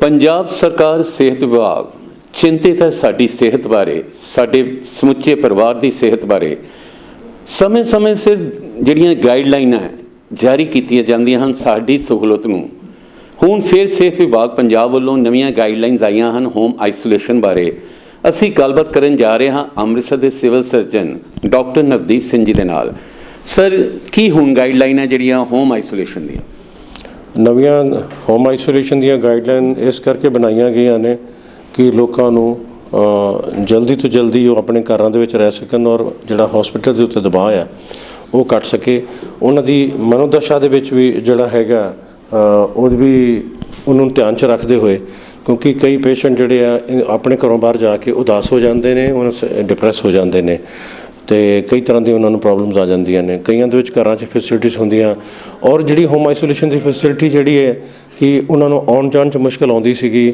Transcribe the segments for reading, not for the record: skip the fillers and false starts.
पंजाब सरकार सेहत विभाग चिंतित है साडी सेहत बारे, साडे समुचे परिवार की सेहत बारे। समय समय सिर जिहड़ियां गाइडलाइनां जारी कीतियां जांदियां हन साडी सहूलत नूं। हुण फिर सेहत विभाग पंजाब वालों नवीं गाइडलाइनस आईयां हन होम आइसोलेशन बारे। असीं गलबात करन जा रहे हाँ अमृतसर के civil surgeon doctor Navdeep Singh ji दे नाल। सर की हुण गाइडलाइन है जिहड़ियां होम आइसोलेशन दी? नवीं होम आइसोलेशन ਦੀਆਂ गाइडलाइन इस करके बनाईਆਂ गईਆਂ ने कि लोगों ਨੂੰ जल्दी तो जल्दी ਉਹ ਆਪਣੇ ਘਰਾਂ ਦੇ ਵਿੱਚ ਰਹਿ ਸਕਣ ਔਰ ਜਿਹੜਾ ਹਸਪੀਟਲ ਦੇ ਉੱਤੇ ਦਬਾਅ ਹੈ ਉਹ ਘਟ ਸਕੇ। ਉਹਨਾਂ ਦੀ ਮਨੋਦਸ਼ਾ ਦੇ ਵਿੱਚ ਵੀ ਜਿਹੜਾ ਹੈਗਾ ਉਹ ਵੀ ਉਹਨੂੰ ਧਿਆਨ 'ਚ ਰੱਖਦੇ ਹੋਏ, ਕਿਉਂਕਿ ਕਈ ਪੇਸ਼ੈਂਟ ਜਿਹੜੇ ਆ ਆਪਣੇ ਘਰੋਂ ਬਾਹਰ ਜਾ ਕੇ ਉਦਾਸ ਹੋ ਜਾਂਦੇ ਨੇ, ਉਹ ਡਿਪਰੈਸ ਹੋ ਜਾਂਦੇ ਨੇ ਤੇ ਕਈ ਤਰ੍ਹਾਂ ਦੀ ਉਹਨਾਂ ਨੂੰ ਪ੍ਰੋਬਲਮਸ ਆ ਜਾਂਦੀਆਂ ਨੇ। ਕਈਆਂ ਦੇ ਵਿੱਚ ਘਰਾਂ 'ਚ ਫੈਸਿਲਿਟੀਜ਼ ਹੁੰਦੀਆਂ ਔਰ ਜਿਹੜੀ ਹੋਮ ਆਈਸੋਲੇਸ਼ਨ ਦੀ ਫੈਸਿਲਿਟੀ ਜਿਹੜੀ ਹੈ ਕਿ ਉਹਨਾਂ ਨੂੰ ਆਉਣ ਜਾਣ 'ਚ ਮੁਸ਼ਕਿਲ ਆਉਂਦੀ ਸੀਗੀ,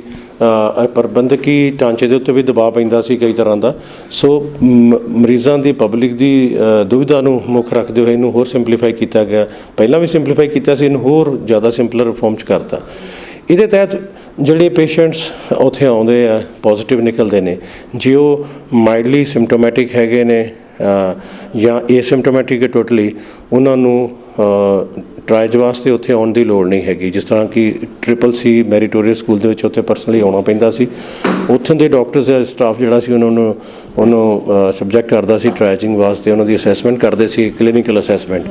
ਪ੍ਰਬੰਧਕੀ ਢਾਂਚੇ ਦੇ ਉੱਤੇ ਵੀ ਦਬਾਅ ਪੈਂਦਾ ਸੀ ਕਈ ਤਰ੍ਹਾਂ ਦਾ। ਸੋ ਮਰੀਜ਼ਾਂ ਦੀ ਪਬਲਿਕ ਦੀ ਦੁਵਿਧਾ ਨੂੰ ਮੁੱਖ ਰੱਖਦੇ ਹੋਏ ਇਹਨੂੰ ਹੋਰ ਸਿੰਪਲੀਫਾਈ ਕੀਤਾ ਗਿਆ। ਪਹਿਲਾਂ ਵੀ ਸਿੰਪਲੀਫਾਈ ਕੀਤਾ ਸੀ, ਇਹਨੂੰ ਹੋਰ ਜ਼ਿਆਦਾ ਸਿੰਪਲਰ ਫਾਰਮ 'ਚ ਕਰਤਾ। ਇਹਦੇ ਤਹਿਤ ਜਿਹੜੇ ਪੇਸ਼ੈਂਟਸ ਉੱਥੇ ਆਉਂਦੇ ਆ ਪੋਜ਼ੀਟਿਵ ਨਿਕਲਦੇ ਨੇ, ਜੇ ਉਹ ਮਾਈਲਡਲੀ ਸਿੰਪਟੋਮੈਟਿਕ ਹੈਗੇ ਨੇ ਜਾਂ ਏਸਿਮਟੋਮੈਟਿਕ ਹੈ ਟੋਟਲੀ, ਉਹਨਾਂ ਨੂੰ ਟਰਾਇਜ ਵਾਸਤੇ ਉੱਥੇ ਆਉਣ ਦੀ ਲੋੜ ਨਹੀਂ ਹੈਗੀ। ਜਿਸ ਤਰ੍ਹਾਂ ਕਿ CCC ਮੈਰੀਟੋਰੀਅਸ ਸਕੂਲ ਦੇ ਵਿੱਚ ਉੱਥੇ ਪਰਸਨਲੀ ਆਉਣਾ ਪੈਂਦਾ ਸੀ, ਉੱਥੋਂ ਦੇ ਡਾਕਟਰਸ ਦਾ ਸਟਾਫ ਜਿਹੜਾ ਸੀ ਉਹਨੂੰ ਸਬਜੈਕਟ ਕਰਦਾ ਸੀ ਟਰਾਇਜਿੰਗ ਵਾਸਤੇ, ਉਹਨਾਂ ਦੀ ਅਸੈਸਮੈਂਟ ਕਰਦੇ ਸੀ, ਕਲੀਨਿਕਲ ਅਸੈਸਮੈਂਟ।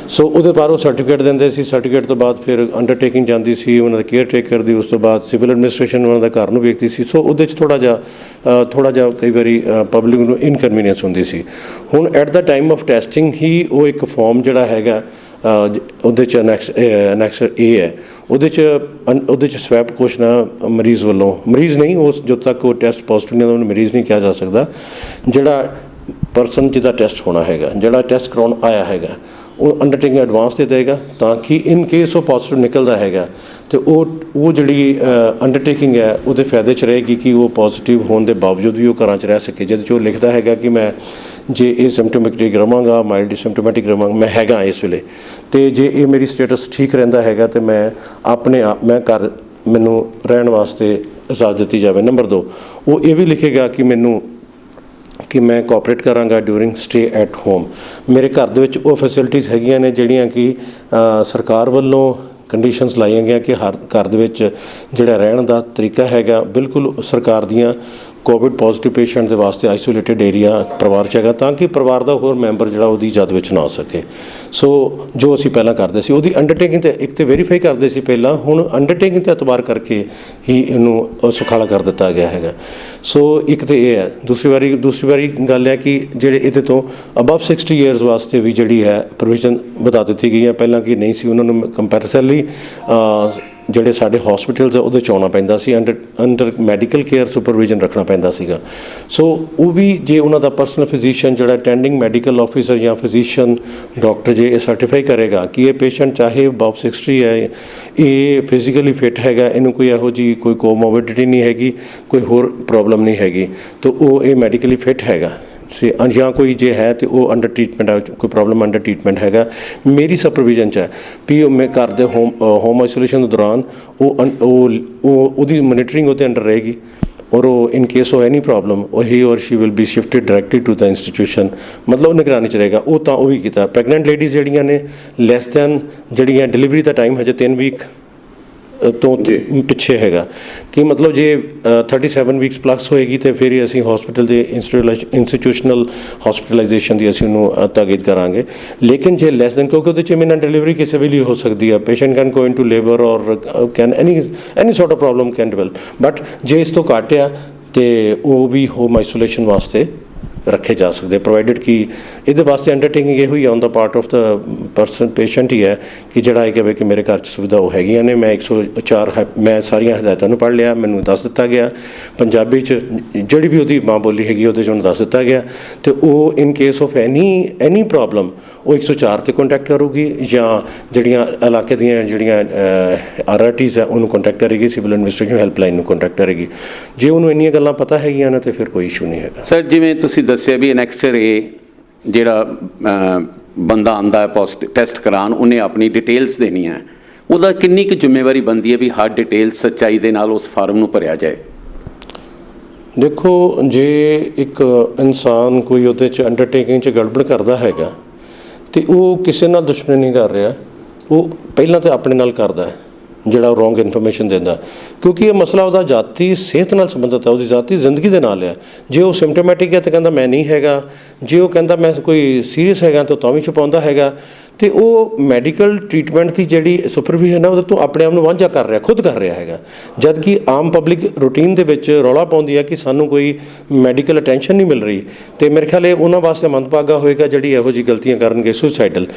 ਸੋ ਉਹਦੇ ਬਾਅਦ ਉਹ ਸਰਟੀਫਿਕੇਟ ਦਿੰਦੇ ਸੀ। ਸਰਟੀਫਿਕੇਟ ਤੋਂ ਬਾਅਦ ਫਿਰ ਅੰਡਰਟੇਕਿੰਗ ਜਾਂਦੀ ਸੀ ਉਹਨਾਂ ਦੇ ਕੇਅਰ ਟੇਕਰ ਦੀ, ਉਸ ਤੋਂ ਬਾਅਦ ਸਿਵਲ ਐਡਮਿਨਿਸਟ੍ਰੇਸ਼ਨ ਉਹਨਾਂ ਦਾ ਘਰ ਨੂੰ ਵੇਖਦੀ ਸੀ। ਸੋ ਉਹਦੇ 'ਚ ਥੋੜ੍ਹਾ ਜਿਹਾ ਕਈ ਵਾਰੀ ਪਬਲਿਕ ਨੂੰ ਇਨਕਨਵੀਨੀਅੰਸ ਹੁੰਦੀ ਸੀ। ਹੁਣ at the time of testing ਹੀ ਉਹ ਇੱਕ ਫਾਰਮ ਜਿਹੜਾ ਹੈਗਾ ਉਹਦੇ 'ਚ ਅਨੈਕਸ ਏ ਹੈ, ਉਹਦੇ 'ਚ ਸਵੈਬ ਕੁਐਸਚਨ ਆ ਮਰੀਜ਼ ਵੱਲੋਂ, ਮਰੀਜ਼ ਨਹੀਂ, ਉਸ ਜਦੋਂ ਤੱਕ ਉਹ ਟੈਸਟ ਪੋਜ਼ੀਟਿਵ ਨਹੀਂ ਉਹਨੂੰ ਮਰੀਜ਼ ਨਹੀਂ ਕਿਹਾ ਜਾ ਸਕਦਾ। ਜਿਹੜਾ ਪਰਸਨ ਜਿਹਦਾ ਟੈਸਟ ਹੋਣਾ ਹੈਗਾ, ਜਿਹੜਾ ਟੈਸਟ ਕਰਾਉਣ ਆਇਆ ਹੈਗਾ, ਉਹ ਅੰਡਰਟੇਕਿੰਗ ਐਡਵਾਂਸ ਦੇ ਦੇਗਾ ਤਾਂ ਕਿ ਇਨ ਕੇਸ ਉਹ ਪੋਜ਼ੀਟਿਵ ਨਿਕਲਦਾ ਹੈਗਾ ਅਤੇ ਉਹ ਜਿਹੜੀ ਅੰਡਰਟੇਕਿੰਗ ਹੈ ਉਹਦੇ ਫਾਇਦੇ 'ਚ ਰਹੇਗੀ ਕਿ ਉਹ ਪੋਜ਼ੀਟਿਵ ਹੋਣ ਦੇ ਬਾਵਜੂਦ ਵੀ ਉਹ ਘਰਾਂ 'ਚ ਰਹਿ ਸਕੇ। ਜਿਹਦੇ 'ਚ ਉਹ ਲਿਖਦਾ ਹੈਗਾ ਕਿ ਮੈਂ ਜੇ ਇਹ ਸਿੰਪਟੋਮੈਟਿਕ ਰਵਾਂਗਾ, ਮਾਈਲਡ ਸਿੰਪਟੋਮੈਟਿਕ ਰਵਾਂਗਾ, ਮੈਂ ਹੈਗਾ ਇਸ ਵੇਲੇ, ਅਤੇ ਜੇ ਇਹ ਮੇਰੀ ਸਟੇਟਸ ਠੀਕ ਰਹਿੰਦਾ ਹੈਗਾ ਅਤੇ ਮੈਂ ਆਪਣੇ ਆਪ ਮੈਂ ਘਰ ਮੈਨੂੰ ਰਹਿਣ ਵਾਸਤੇ ਇਜਾਜ਼ਤ ਦਿੱਤੀ ਜਾਵੇ। ਨੰਬਰ 2, ਉਹ ਇਹ ਵੀ ਲਿਖੇਗਾ ਕਿ ਮੈਂ ਕੋਆਪਰੇਟ ਕਰਾਂਗਾ ਡਿਊਰਿੰਗ ਸਟੇ ਐਟ ਹੋਮ। ਮੇਰੇ ਘਰ ਦੇ ਵਿੱਚ ਉਹ ਫੈਸਿਲਿਟੀਜ਼ ਹੈਗੀਆਂ ਨੇ ਜਿਹੜੀਆਂ ਕਿ ਸਰਕਾਰ ਵੱਲੋਂ ਕੰਡੀਸ਼ਨਸ ਲਾਈਆਂ ਗਈਆਂ ਕਿ ਹਰ ਘਰ ਦੇ ਵਿੱਚ ਜਿਹੜਾ ਰਹਿਣ ਦਾ ਤਰੀਕਾ ਹੈਗਾ ਬਿਲਕੁਲ ਸਰਕਾਰ ਦੀਆਂ ਕੋਵਿਡ ਪੋਜ਼ੀਟਿਵ ਪੇਸ਼ੈਂਟ ਦੇ ਵਾਸਤੇ ਆਈਸੋਲੇਟਿਡ ਏਰੀਆ ਪਰਿਵਾਰ 'ਚ ਹੈਗਾ ਤਾਂ ਕਿ ਪਰਿਵਾਰ ਦਾ ਹੋਰ ਮੈਂਬਰ ਜਿਹੜਾ ਉਹਦੀ ਜਦ ਵਿੱਚ ਨਾ ਆ ਸਕੇ। ਸੋ ਜੋ ਅਸੀਂ ਪਹਿਲਾਂ ਕਰਦੇ ਸੀ ਉਹਦੀ ਅੰਡਰਟੇਕਿੰਗ ਤੇ ਇੱਕ ਤੇ ਵੈਰੀਫਾਈ ਕਰਦੇ ਸੀ ਪਹਿਲਾਂ, ਹੁਣ ਅੰਡਰਟੇਕਿੰਗ 'ਤੇ ਇਤਬਾਰ ਕਰਕੇ ਹੀ ਇਹਨੂੰ ਸੁਖਾਲਾ ਕਰ ਦਿੱਤਾ ਗਿਆ ਹੈਗਾ। ਸੋ ਇੱਕ ਤਾਂ ਇਹ ਹੈ। ਦੂਸਰੀ ਵਾਰੀ ਗੱਲ ਹੈ ਕਿ ਜਿਹੜੇ ਇਹਦੇ ਤੋਂ ਅਬਵ 60 ਈਅਰਸ ਵਾਸਤੇ ਵੀ ਜਿਹੜੀ ਹੈ ਪ੍ਰੋਵੀਜ਼ਨ ਵਧਾ ਦਿੱਤੀ ਗਈ ਹੈ। ਪਹਿਲਾਂ ਕਿ ਨਹੀਂ ਸੀ, ਉਹਨਾਂ ਨੂੰ ਕੰਪੈਰੀਜ਼ਨਲੀ ਜਿਹੜੇ ਸਾਡੇ ਹਸਪੀਟਲਸ ਆ ਉਹਦੇ 'ਚ ਆਉਣਾ ਪੈਂਦਾ ਸੀ, ਅੰਡਰ ਮੈਡੀਕਲ ਕੇਅਰ ਸੁਪਰਵਿਜ਼ਨ ਰੱਖਣਾ ਪੈਂਦਾ ਸੀਗਾ। ਸੋ ਉਹ ਵੀ ਜੇ ਉਹਨਾਂ ਦਾ ਪਰਸਨਲ ਫਿਜ਼ੀਸ਼ੀਅਨ ਜਿਹੜਾ ਅਟੈਂਡਿੰਗ ਮੈਡੀਕਲ ਆਫਿਸਰ ਜਾਂ ਫਿਜ਼ੀਸ਼ੀਅਨ ਡਾਕਟਰ ਜੇ ਇਹ ਸਰਟੀਫਾਈ ਕਰੇਗਾ ਕਿ ਇਹ ਪੇਸ਼ੈਂਟ ਚਾਹੇ ਅਬਵ 60 ਹੈ, ਇਹ ਫਿਜ਼ੀਕਲੀ ਫਿੱਟ ਹੈਗਾ, ਇਹਨੂੰ ਕੋਈ ਇਹੋ ਜਿਹੀ ਕੋਈ ਕੋਮੋਰਬਿਡਿਟੀ ਨਹੀਂ ਹੈਗੀ, ਕੋਈ ਹੋਰ ਪ੍ਰੋਬਲਮ ਨਹੀਂ ਹੈਗੀ, ਤਾਂ ਉਹ ਇਹ ਮੈਡੀਕਲੀ ਫਿੱਟ ਹੈਗਾ ਜਾਂ ਕੋਈ ਜੇ ਹੈ ਤਾਂ ਉਹ ਅੰਡਰ ਟਰੀਟਮੈਂਟ ਹੈ, ਕੋਈ ਪ੍ਰੋਬਲਮ ਅੰਡਰ ਟਰੀਟਮੈਂਟ ਹੈਗਾ, ਮੇਰੀ ਸੁਪਰਵਿਜ਼ਨ 'ਚ ਹੈ ਵੀ ਉਹ ਮੈਂ ਘਰ ਦੇ ਹੋਮ ਆਈਸੋਲੇਸ਼ਨ ਦੇ ਦੌਰਾਨ ਉਹਦੀ ਮੋਨੀਟਰਿੰਗ ਉਹਦੇ ਅੰਡਰ ਰਹੇਗੀ ਔਰ ਉਹ in case of any problem ਹੀ ਔਰ she will be shifted directly to the institution, ਮਤਲਬ ਨਿਗਰਾਨੀ 'ਚ ਰਹੇਗਾ। ਉਹ ਤਾਂ ਉਹ ਵੀ ਕੀਤਾ। ਪ੍ਰੈਗਨੈਂਟ ਲੇਡੀਜ਼ ਜਿਹੜੀਆਂ ਨੇ ਲੈਸ ਦੈਨ ਜਿਹੜੀਆਂ ਡਿਲੀਵਰੀ ਦਾ ਟਾਈਮ ਹਜੇ 3 ਵੀਕ ਤੋਂ ਪਿੱਛੇ ਹੈਗਾ ਕਿ ਮਤਲਬ ਜੇ 37 ਵੀਕਸ ਪਲੱਸ ਹੋਏਗੀ ਤਾਂ ਫਿਰ ਹੀ ਅਸੀਂ ਹਸਪੀਟਲ ਦੇ ਇੰਸਟੀਟਿਊਸ਼ਨਲ ਹਸਪੀਟਲਾਈਜੇਸ਼ਨ ਦੀ ਅਸੀਂ ਉਹਨੂੰ ਤਾਕੀਦ ਕਰਾਂਗੇ। ਲੇਕਿਨ ਜੇ ਲੈਸ ਦੈਨ, ਕਿਉਂਕਿ ਉਹਦੇ 'ਚ ਇਮੀਨੈਂਟ ਡਿਲੀਵਰੀ ਕਿਸੇ ਵੀ ਲਈ ਹੋ ਸਕਦੀ ਹੈ, patient can go into labour or can any sort of problem can develop, but ਜੇ ਇਸ ਤੋਂ ਘੱਟ ਆ ਤਾਂ ਉਹ ਵੀ ਹੋਮ ਆਈਸੋਲੇਸ਼ਨ ਵਾਸਤੇ ਰੱਖੇ ਜਾ ਸਕਦੇ, ਪ੍ਰੋਵਾਈਡਡ ਕਿ ਇਹਦੇ ਵਾਸਤੇ ਅੰਡਰਟੇਕਿੰਗ ਇਹੋ ਹੀ on the part of the person patient ਹੀ ਹੈ ਕਿ ਜਿਹੜਾ ਇਹ ਕਹੇ ਕਿ ਮੇਰੇ ਘਰ 'ਚ ਸੁਵਿਧਾ ਉਹ ਹੈਗੀਆਂ ਨੇ। ਮੈਂ 104 ਮੈਂ ਸਾਰੀਆਂ ਹਦਾਇਤਾਂ ਨੂੰ ਪੜ੍ਹ ਲਿਆ, ਮੈਨੂੰ ਦੱਸ ਦਿੱਤਾ ਗਿਆ ਪੰਜਾਬੀ 'ਚ ਜਿਹੜੀ ਵੀ ਉਹਦੀ ਮਾਂ ਬੋਲੀ ਹੈਗੀ ਉਹਦੇ 'ਚ ਉਹਨੂੰ ਦੱਸ ਦਿੱਤਾ ਗਿਆ, ਅਤੇ ਉਹ in case of any problem ਉਹ 104 'ਤੇ ਕੰਟੈਕਟ ਕਰੂਗੀ ਜਾਂ ਜਿਹੜੀਆਂ ਇਲਾਕੇ ਦੀਆਂ ਜਿਹੜੀਆਂ RRTs ਹੈ ਉਹਨੂੰ ਕੰਟੈਕਟ ਕਰੇਗੀ, ਸਿਵਲ ਐਡਮਿਨਿਸਟ੍ਰੇਸ਼ਨ ਹੈਲਪਲਾਈਨ ਨੂੰ ਕੰਟੈਕਟ ਕਰੇਗੀ। ਜੇ ਉਹਨੂੰ ਇੰਨੀਆਂ ਗੱਲਾਂ ਪਤਾ ਹੈਗੀਆਂ ਨੇ ਤਾਂ ਫਿਰ ਕੋਈ ਇਸ਼ੂ ਨਹੀਂ ਹੈਗਾ। ਸਰ ਜਿਵੇਂ ਤੁਸੀਂ ਦੱਸਿਆ ਵੀ ਐਨੈਕਸਟਰ ਏ ਜਿਹੜਾ ਬੰਦਾ ਆਉਂਦਾ ਹੈ ਪੋਜ਼ਿਟਿਵ ਟੈਸਟ ਕਰਾਉਣ, ਉਹਨੇ ਆਪਣੀ ਡਿਟੇਲਸ ਦੇਣੀ ਹੈ, ਉਹਦਾ ਕਿੰਨੀ ਕੁ ਜ਼ਿੰਮੇਵਾਰੀ ਬਣਦੀ ਹੈ ਵੀ ਹਰ ਡਿਟੇਲ ਸੱਚਾਈ ਦੇ ਨਾਲ ਉਸ ਫਾਰਮ ਨੂੰ ਭਰਿਆ ਜਾਏ? ਦੇਖੋ, ਜੇ ਇੱਕ ਇਨਸਾਨ ਕੋਈ ਉਹਦੇ 'ਚ ਅੰਡਰਟੇਕਿੰਗ 'ਚ ਗੜਬੜ ਕਰਦਾ ਹੈਗਾ ਤੇ ਉਹ ਕਿਸੇ ਨਾਲ ਦੁਸ਼ਮਣੀ ਨਹੀਂ ਕਰ ਰਿਹਾ, ਉਹ ਪਹਿਲਾਂ ਤਾਂ ਆਪਣੇ ਨਾਲ ਕਰਦਾ ਹੈ ਜਿਹੜਾ ਰੋਂਗ ਇਨਫੋਰਮੇਸ਼ਨ ਦਿੰਦਾ, ਕਿਉਂਕਿ ਇਹ ਮਸਲਾ ਉਹਦਾ ਜਾਤੀ ਸਿਹਤ ਨਾਲ ਸੰਬੰਧਿਤ ਹੈ, ਉਹਦੀ ਜਾਤੀ ਜ਼ਿੰਦਗੀ ਦੇ ਨਾਲ ਹੈ। ਜੇ ਉਹ ਸਿੰਪਟੋਮੈਟਿਕ ਹੈ ਤਾਂ ਕਹਿੰਦਾ ਮੈਂ ਨਹੀਂ ਹੈਗਾ, ਜੇ ਉਹ ਕਹਿੰਦਾ ਮੈਂ ਕੋਈ ਸੀਰੀਅਸ ਹੈਗਾ ਤਾਂ ਵੀ ਛੁਪਾਉਂਦਾ ਹੈਗਾ, ਤੇ ਉਹ ਮੈਡੀਕਲ ਟ੍ਰੀਟਮੈਂਟ ਦੀ ਜਿਹੜੀ ਸੁਪਰਵਿਜ਼ਨ ਹੈ ਉਹਦੇ ਤੋਂ ਆਪਣੇ ਆਪ ਨੂੰ ਵਾਂਝਾ ਕਰ ਰਿਹਾ, ਖੁਦ ਕਰ ਰਿਹਾ ਹੈਗਾ। ਜਦ ਕਿ ਆਮ ਪਬਲਿਕ ਰੂਟੀਨ ਦੇ ਵਿੱਚ ਰੌਲਾ ਪਾਉਂਦੀ ਹੈ ਕਿ ਸਾਨੂੰ ਕੋਈ ਮੈਡੀਕਲ ਅਟੈਂਸ਼ਨ ਨਹੀਂ ਮਿਲ ਰਹੀ, ਤੇ ਮੇਰੇ ਖਿਆਲ ਇਹ ਉਹਨਾਂ ਵਾਸਤੇ ਮੰਦਭਾਗਾ ਹੋਏਗਾ ਜਿਹੜੀ ਇਹੋ ਜਿਹੀ ਗਲਤੀਆਂ ਕਰਨਗੇ। ਸੁਸਾਈਡਲ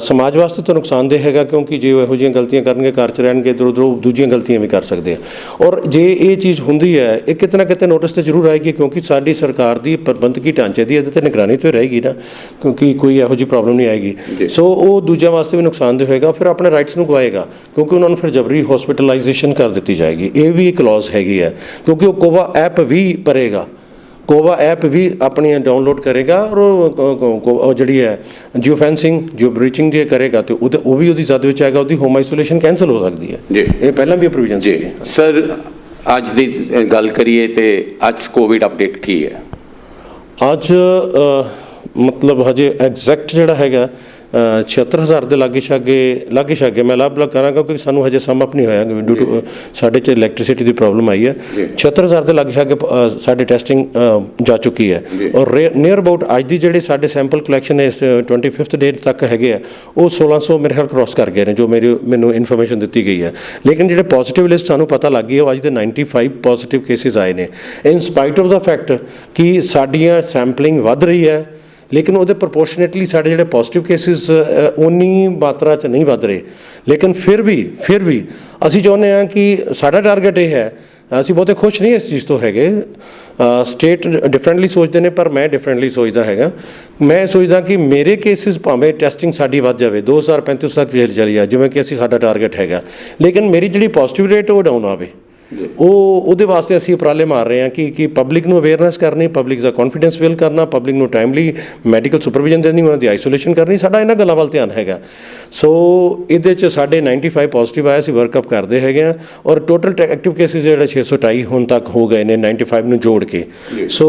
ਸਮਾਜ ਵਾਸਤੇ ਤਾਂ ਨੁਕਸਾਨਦੇਹ ਹੈਗਾ, ਕਿਉਂਕਿ ਜੇ ਉਹ ਇਹੋ ਜਿਹੀਆਂ ਗਲਤੀਆਂ ਕਰਨਗੇ, ਘਰ 'ਚ ਰਹਿਣਗੇ, ਇੱਧਰ ਉੱਧਰ ਦੂਜੀਆਂ ਗਲਤੀਆਂ ਵੀ ਕਰ ਸਕਦੇ ਆ। ਔਰ ਜੇ ਇਹ ਚੀਜ਼ ਹੁੰਦੀ ਹੈ, ਇਹ ਕਿਤੇ ਨਾ ਕਿਤੇ ਨੋਟਿਸ 'ਤੇ ਜ਼ਰੂਰ ਆਏਗੀ, ਕਿਉਂਕਿ ਸਾਡੀ ਸਰਕਾਰ ਦੀ ਪ੍ਰਬੰਧਕੀ ਢਾਂਚੇ ਦੀ ਇਹਦੇ 'ਤੇ ਨਿਗਰਾਨੀ ਤੇ ਰਹੇਗੀ ਨਾ, ਕਿਉਂਕਿ ਕੋਈ ਇਹੋ ਜਿਹੀ ਪ੍ਰੋਬਲਮ ਨਹੀਂ ਆਏਗੀ। ਸੋ ਉਹ ਦੂਜਿਆਂ ਵਾਸਤੇ ਵੀ ਨੁਕਸਾਨਦੇਹ ਹੋਏਗਾ, ਫਿਰ ਆਪਣੇ ਰਾਈਟਸ ਨੂੰ ਗਵਾਏਗਾ, ਕਿਉਂਕਿ ਉਹਨਾਂ ਨੂੰ ਫਿਰ ਜਬਰੀ ਹਸਪੀਟਲਾਈਜੇਸ਼ਨ ਕਰ ਦਿੱਤੀ ਜਾਏਗੀ। ਇਹ ਵੀ ਇੱਕ ਕਲੌਜ਼ ਹੈਗੀ ਹੈ, ਕਿਉਂਕਿ ਉਹ ਕੋਵਾ ਐਪ ਵੀ ਭਰੇਗਾ, ਕੋਵਾ ਐਪ ਵੀ ਆਪਣੀਆਂ ਡਾਊਨਲੋਡ ਕਰੇਗਾ, ਔਰ ਉਹ ਜਿਹੜੀ ਹੈ ਜਿਓ ਫੈਂਸਿੰਗ, ਜਿਓ ਬ੍ਰੀਚਿੰਗ ਜੇ ਕਰੇਗਾ ਤੇ ਉਹ ਵੀ ਉਹਦੀ ਜ਼ਦ ਵਿੱਚ ਆਏਗਾ, ਉਹਦੀ ਹੋਮ ਆਈਸੋਲੇਸ਼ਨ ਕੈਂਸਲ ਹੋ ਸਕਦੀ ਹੈ। ਇਹ ਪਹਿਲਾਂ ਵੀ ਪ੍ਰੋਵੀਜ਼ਨ ਸੀ। ਸਰ, ਅੱਜ ਦੀ ਗੱਲ ਕਰੀਏ ਤੇ ਅੱਜ ਕੋਵਿਡ ਅਪਡੇਟ ਕੀ ਹੈ? ਅੱਜ ਮਤਲਬ ਹਜੇ ਐਗਜ਼ੈਕਟ ਜਿਹੜਾ ਹੈਗਾ 76,000 ਦੇ ਲਾਗੇ ਛਾਗੇ ਮੈਂ ਲੱਭ ਕਰਾਂ, ਕਿਉਂਕਿ ਸਾਨੂੰ ਹਜੇ ਸਮ ਅਪ ਨਹੀਂ ਹੋਇਆ ਡਿਊ ਟੂ ਸਾਡੇ 'ਚ ਇਲੈਕਟ੍ਰਿਸਿਟੀ ਦੀ ਪ੍ਰੋਬਲਮ ਆਈ ਹੈ। 76,000 ਦੇ ਲਾਗੇ ਛਾਗੇ ਸਾਡੇ ਟੈਸਟਿੰਗ ਜਾ ਚੁੱਕੀ ਹੈ, ਔਰ ਨੀਅਰ ਅਬਾਊਟ ਅੱਜ ਦੀ ਜਿਹੜੇ ਸਾਡੇ ਸੈਂਪਲ ਕਲੈਕਸ਼ਨ ਇਸ 25th ਡੇਟ ਤੱਕ ਹੈਗੇ ਆ, ਉਹ 1600 ਮੇਰੇ ਖਿਆਲ ਕ੍ਰੋਸ ਕਰ ਗਏ ਨੇ, ਜੋ ਮੈਨੂੰ ਇਨਫੋਰਮੇਸ਼ਨ ਦਿੱਤੀ ਗਈ ਹੈ। ਲੇਕਿਨ ਜਿਹੜੇ ਪੋਜ਼ੀਟਿਵ ਲਿਸਟ ਸਾਨੂੰ ਪਤਾ ਲੱਗ ਗਈ, ਉਹ ਅੱਜ ਦੇ 95 ਪੋਜ਼ੀਟਿਵ ਕੇਸਿਸ ਆਏ ਨੇ, ਇਨ ਸਪਾਈਟ ਆਫ ਦਾ ਫੈਕਟ ਕਿ ਸਾਡੀਆਂ ਸੈਂਪਲਿੰਗ ਵੱਧ ਰਹੀ ਹੈ, ਲੇਕਿਨ ਉਹਦੇ ਪ੍ਰਪੋਰਸ਼ਨੇਟਲੀ ਸਾਡੇ ਜਿਹੜੇ ਪੋਜ਼ੀਟਿਵ ਕੇਸਿਸ ਉਨੀ ਮਾਤਰਾ 'ਚ ਨਹੀਂ ਵੱਧ ਰਹੇ। ਲੇਕਿਨ ਫਿਰ ਵੀ ਅਸੀਂ ਚਾਹੁੰਦੇ ਹਾਂ ਕਿ ਸਾਡਾ ਟਾਰਗੇਟ ਇਹ ਹੈ, ਅਸੀਂ ਬਹੁਤੇ ਖੁਸ਼ ਨਹੀਂ ਇਸ ਚੀਜ਼ ਤੋਂ ਹੈਗੇ, ਸਟੇਟ ਡਿਫਰੈਂਟਲੀ ਸੋਚਦੇ ਨੇ, ਪਰ ਮੈਂ ਡਿਫਰੈਂਟਲੀ ਸੋਚਦਾ ਹੈਗਾ। ਮੈਂ ਸੋਚਦਾ ਕਿ ਮੇਰੇ ਕੇਸਿਸ ਭਾਵੇਂ ਟੈਸਟਿੰਗ ਸਾਡੀ ਵੱਧ ਜਾਵੇ, 2035 ਤੱਕ ਚਲੀ ਜਾ, ਜਿਵੇਂ ਕਿ ਅਸੀਂ ਸਾਡਾ ਟਾਰਗੇਟ ਹੈਗਾ, ਲੇਕਿਨ ਮੇਰੀ ਜਿਹੜੀ ਪੋਜ਼ੀਟਿਵ ਰੇਟ ਉਹ ਡਾਊਨ ਆਵੇ। ਉਹਦੇ ਵਾਸਤੇ ਅਸੀਂ ਉਪਰਾਲੇ ਮਾਰ ਰਹੇ ਹਾਂ ਕਿ ਪਬਲਿਕ ਨੂੰ ਅਵੇਅਰਨੈਸ ਕਰਨੀ, ਪਬਲਿਕ ਦਾ ਕੌਨਫੀਡੈਂਸ ਬਿਲਡ ਕਰਨਾ, ਪਬਲਿਕ ਨੂੰ ਟਾਈਮਲੀ ਮੈਡੀਕਲ ਸੁਪਰਵਿਜ਼ਨ ਦੇਣੀ, ਉਹਨਾਂ ਦੀ ਆਈਸੋਲੇਸ਼ਨ ਕਰਨੀ, ਸਾਡਾ ਇਹਨਾਂ ਗੱਲਾਂ ਵੱਲ ਧਿਆਨ ਹੈਗਾ। ਸੋ ਇਹਦੇ 'ਚ ਸਾਡੇ 95 ਪੋਜ਼ੀਟਿਵ ਆਏ, ਅਸੀਂ ਵਰਕਅਪ ਕਰਦੇ ਹੈਗੇ ਹਾਂ, ਔਰ ਟੋਟਲ ਐਕਟਿਵ ਕੇਸਿਸ ਜਿਹੜੇ 628 ਹੁਣ ਤੱਕ ਹੋ ਗਏ ਨੇ 95 ਨੂੰ ਜੋੜ ਕੇ। ਸੋ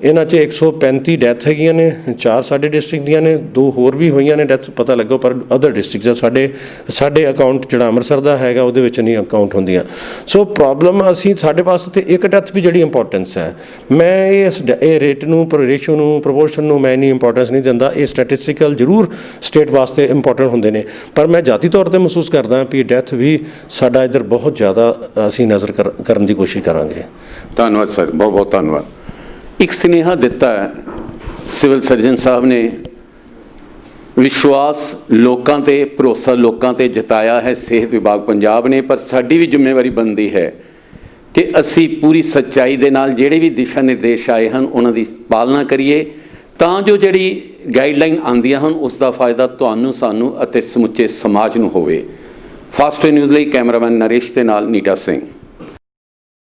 ਇਹਨਾਂ 'ਚ 135 ਡੈਥ ਹੈਗੀਆਂ ਨੇ, 4 ਸਾਡੇ ਡਿਸਟ੍ਰਿਕਟ ਦੀਆਂ ਨੇ, 2 ਹੋਰ ਵੀ ਹੋਈਆਂ ਨੇ ਡੈਥ ਪਤਾ ਲੱਗੋ, ਪਰ ਅਦਰ ਡਿਸਟ੍ਰਿਕਟ ਸਾਡੇ ਅਕਾਊਂਟ ਜਿਹੜਾ ਅੰਮ੍ਰਿਤਸਰ ਦਾ ਹੈਗਾ ਉਹਦੇ ਵਿੱਚ ਨਹੀਂ ਅਕਾਊਂਟ ਹੁੰਦੀਆਂ। ਸੋ ਪ੍ਰੋਬਲਮ ਅਸੀਂ ਸਾਡੇ ਪਾਸ ਤੇ ਇੱਕ ਡੈਥ ਵੀ ਜਿਹੜੀ ਇੰਪੋਰਟੈਂਸ ਹੈ, ਮੈਂ ਇਹ ਰੇਟ ਨੂੰ, ਰੇਸ਼ੋ ਨੂੰ, ਪ੍ਰਪੋਰਸ਼ਨ ਨੂੰ ਮੈਂ ਨਹੀਂ ਇੰਪੋਰਟੈਂਸ ਨਹੀਂ ਦਿੰਦਾ। ਇਹ ਸਟੈਟਿਸਟੀਕਲ ਜ਼ਰੂਰ ਸਟੇਟ ਵਾਸਤੇ ਇੰਪੋਰਟੈਂਟ ਹੁੰਦੇ ਨੇ, ਪਰ ਮੈਂ ਜਾਤੀ ਤੌਰ 'ਤੇ ਮਹਿਸੂਸ ਕਰਦਾ ਵੀ ਡੈਥ ਵੀ ਸਾਡਾ ਇੱਧਰ ਬਹੁਤ ਜ਼ਿਆਦਾ ਅਸੀਂ ਨਜ਼ਰ ਕਰਨ ਦੀ ਕੋਸ਼ਿਸ਼ ਕਰਾਂਗੇ। ਧੰਨਵਾਦ ਸਰ, ਬਹੁਤ ਬਹੁਤ ਧੰਨਵਾਦ। ਇੱਕ ਸੁਨੇਹਾ ਦਿੱਤਾ ਹੈ ਸਿਵਲ ਸਰਜਨ ਸਾਹਿਬ ਨੇ, ਵਿਸ਼ਵਾਸ ਲੋਕਾਂ 'ਤੇ, ਭਰੋਸਾ ਲੋਕਾਂ 'ਤੇ ਜਤਾਇਆ ਹੈ ਸਿਹਤ ਵਿਭਾਗ ਪੰਜਾਬ ਨੇ, ਪਰ ਸਾਡੀ ਵੀ ਜ਼ਿੰਮੇਵਾਰੀ ਬਣਦੀ ਹੈ ਕਿ ਅਸੀਂ ਪੂਰੀ ਸੱਚਾਈ ਦੇ ਨਾਲ ਜਿਹੜੇ ਵੀ ਦਿਸ਼ਾ ਨਿਰਦੇਸ਼ ਆਏ ਹਨ ਉਹਨਾਂ ਦੀ ਪਾਲਣਾ ਕਰੀਏ, ਤਾਂ ਜੋ ਜਿਹੜੀ ਗਾਈਡਲਾਈਨ ਆਉਂਦੀਆਂ ਹਨ ਉਸ ਦਾ ਫਾਇਦਾ ਤੁਹਾਨੂੰ, ਸਾਨੂੰ ਅਤੇ ਸਮੁੱਚੇ ਸਮਾਜ ਨੂੰ ਹੋਵੇ। ਫਾਸਟ ਨਿਊਜ਼ ਲਈ ਕੈਮਰਾਮੈਨ ਨਰੇਸ਼ ਦੇ ਨਾਲ ਨੀਟਾ ਸਿੰਘ।